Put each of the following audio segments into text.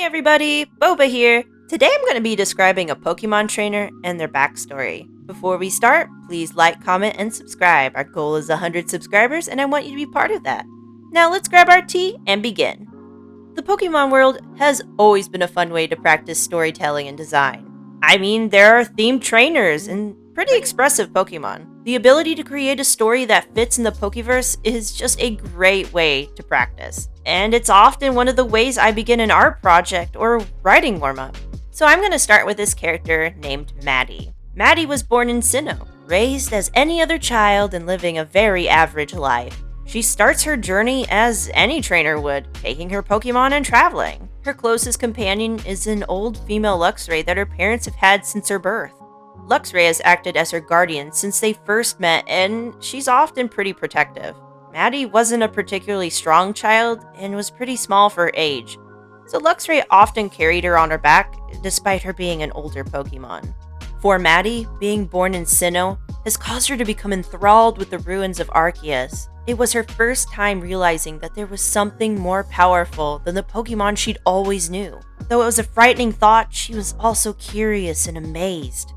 everybody, Boba here. Today I'm going to be describing a Pokemon trainer and their backstory. Before we start, please like, comment, and subscribe. Our goal is 100 subscribers and I want you to be part of that. Now let's grab our tea and begin. The Pokemon world has always been a fun way to practice storytelling and design. I mean, there are themed trainers and pretty expressive Pokemon. The ability to create a story that fits in the Pokeverse is just a great way to practice. And it's often one of the ways I begin an art project or writing warm-up. So I'm going to start with this character named Maddie. Maddie was born in Sinnoh, raised as any other child and living a very average life. She starts her journey as any trainer would, taking her Pokemon and traveling. Her closest companion is an old female Luxray that her parents have had since her birth. Luxray has acted as her guardian since they first met, and she's often pretty protective. Maddie wasn't a particularly strong child and was pretty small for her age, so Luxray often carried her on her back despite her being an older Pokemon. For Maddie, being born in Sinnoh has caused her to become enthralled with the ruins of Arceus. It was her first time realizing that there was something more powerful than the Pokemon she'd always knew. Though it was a frightening thought, she was also curious and amazed.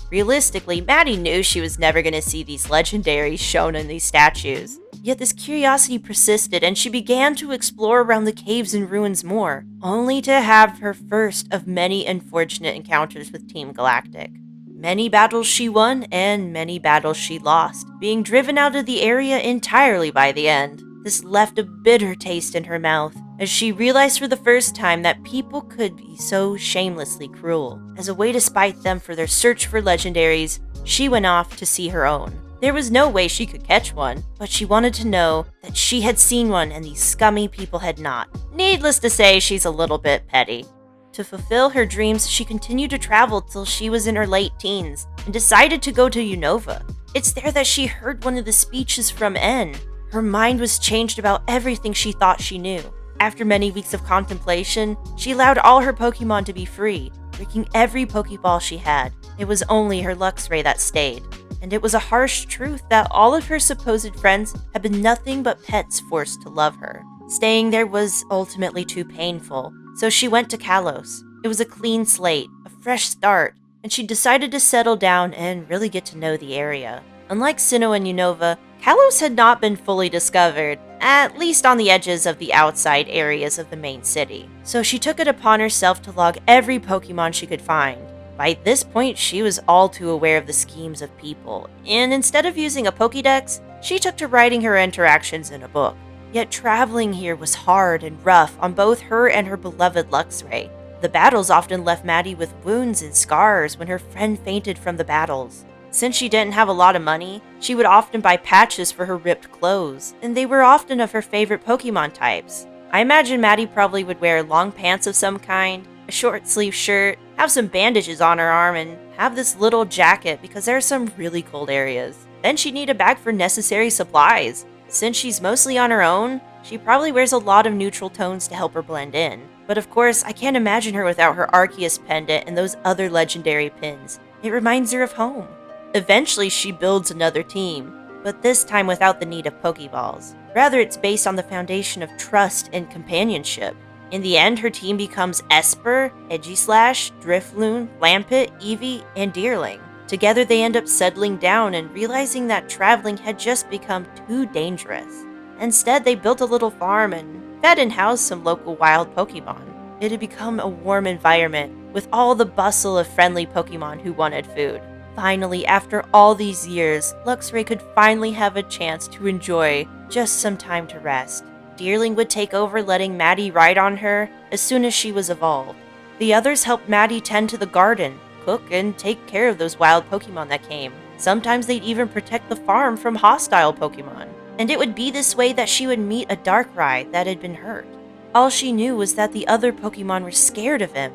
Realistically, Maddie knew she was never going to see these legendaries shown in these statues. Yet this curiosity persisted and she began to explore around the caves and ruins more, only to have her first of many unfortunate encounters with Team Galactic. Many battles she won, and many battles she lost, being driven out of the area entirely by the end. This left a bitter taste in her mouth, as she realized for the first time that people could be so shamelessly cruel. As a way to spite them for their search for legendaries, she went off to see her own. There was no way she could catch one, but she wanted to know that she had seen one and these scummy people had not. Needless to say, she's a little bit petty. To fulfill her dreams, she continued to travel till she was in her late teens and decided to go to Unova. It's there that she heard one of the speeches from N. Her mind was changed about everything she thought she knew. After many weeks of contemplation, she allowed all her Pokemon to be free, breaking every Pokeball she had. It was only her Luxray that stayed, and it was a harsh truth that all of her supposed friends had been nothing but pets forced to love her. Staying there was ultimately too painful, so she went to Kalos. It was a clean slate, a fresh start, and she decided to settle down and really get to know the area. Unlike Sinnoh and Unova, Kalos had not been fully discovered, at least on the edges of the outside areas of the main city. So she took it upon herself to log every Pokemon she could find. By this point, she was all too aware of the schemes of people, and instead of using a Pokédex, she took to writing her interactions in a book. Yet traveling here was hard and rough on both her and her beloved Luxray. The battles often left Maddie with wounds and scars when her friend fainted from the battles. Since she didn't have a lot of money, she would often buy patches for her ripped clothes, and they were often of her favorite Pokemon types. I imagine Maddie probably would wear long pants of some kind, a short sleeve shirt, have some bandages on her arm, and have this little jacket because there are some really cold areas. Then she'd need a bag for necessary supplies. Since she's mostly on her own, she probably wears a lot of neutral tones to help her blend in. But of course, I can't imagine her without her Arceus pendant and those other legendary pins. It reminds her of home. Eventually, she builds another team, but this time without the need of Pokeballs. Rather, it's based on the foundation of trust and companionship. In the end, her team becomes Esper, Edgislash, Drifloon, Lampet, Eevee, and Deerling. Together, they end up settling down and realizing that traveling had just become too dangerous. Instead, they built a little farm and fed and housed some local wild Pokemon. It had become a warm environment with all the bustle of friendly Pokemon who wanted food. Finally, after all these years, Luxray could finally have a chance to enjoy just some time to rest. Deerling would take over, letting Maddie ride on her as soon as she was evolved. The others helped Maddie tend to the garden, cook, and take care of those wild Pokemon that came. Sometimes they'd even protect the farm from hostile Pokemon. And it would be this way that she would meet a Darkrai that had been hurt. All she knew was that the other Pokemon were scared of him.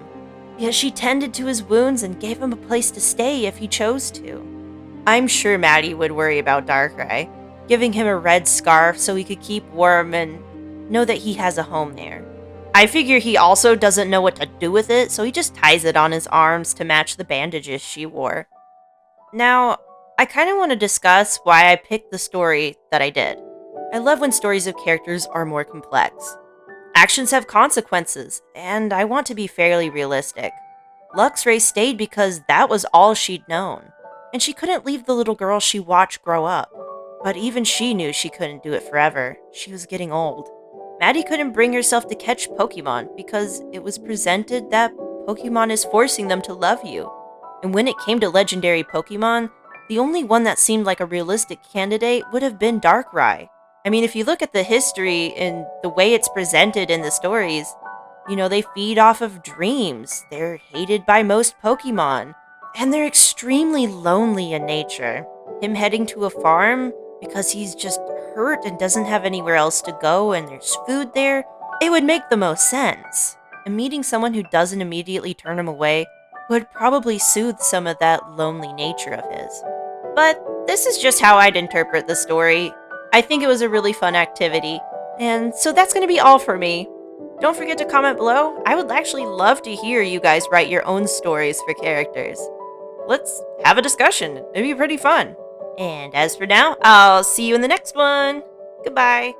Yet she tended to his wounds and gave him a place to stay if he chose to. I'm sure Maddie would worry about Darkrai, giving him a red scarf so he could keep warm and know that he has a home there. I figure he also doesn't know what to do with it, so he just ties it on his arms to match the bandages she wore. Now, I kind of want to discuss why I picked the story that I did. I love when stories of characters are more complex. Actions have consequences, and I want to be fairly realistic. Luxray stayed because that was all she'd known, and she couldn't leave the little girl she watched grow up. But even she knew she couldn't do it forever. She was getting old. Maddie couldn't bring herself to catch Pokemon because it was presented that Pokemon is forcing them to love you. And when it came to legendary Pokemon, the only one that seemed like a realistic candidate would have been Darkrai. I mean, if you look at the history and the way it's presented in the stories, they feed off of dreams. They're hated by most Pokemon. And they're extremely lonely in nature. Him heading to a farm because he's just hurt and doesn't have anywhere else to go and there's food there, it would make the most sense. And meeting someone who doesn't immediately turn him away would probably soothe some of that lonely nature of his. But this is just how I'd interpret the story. I think it was a really fun activity. And so that's going to be all for me. Don't forget to comment below. I would actually love to hear you guys write your own stories for characters. Let's have a discussion. It'd be pretty fun. And as for now, I'll see you in the next one. Goodbye.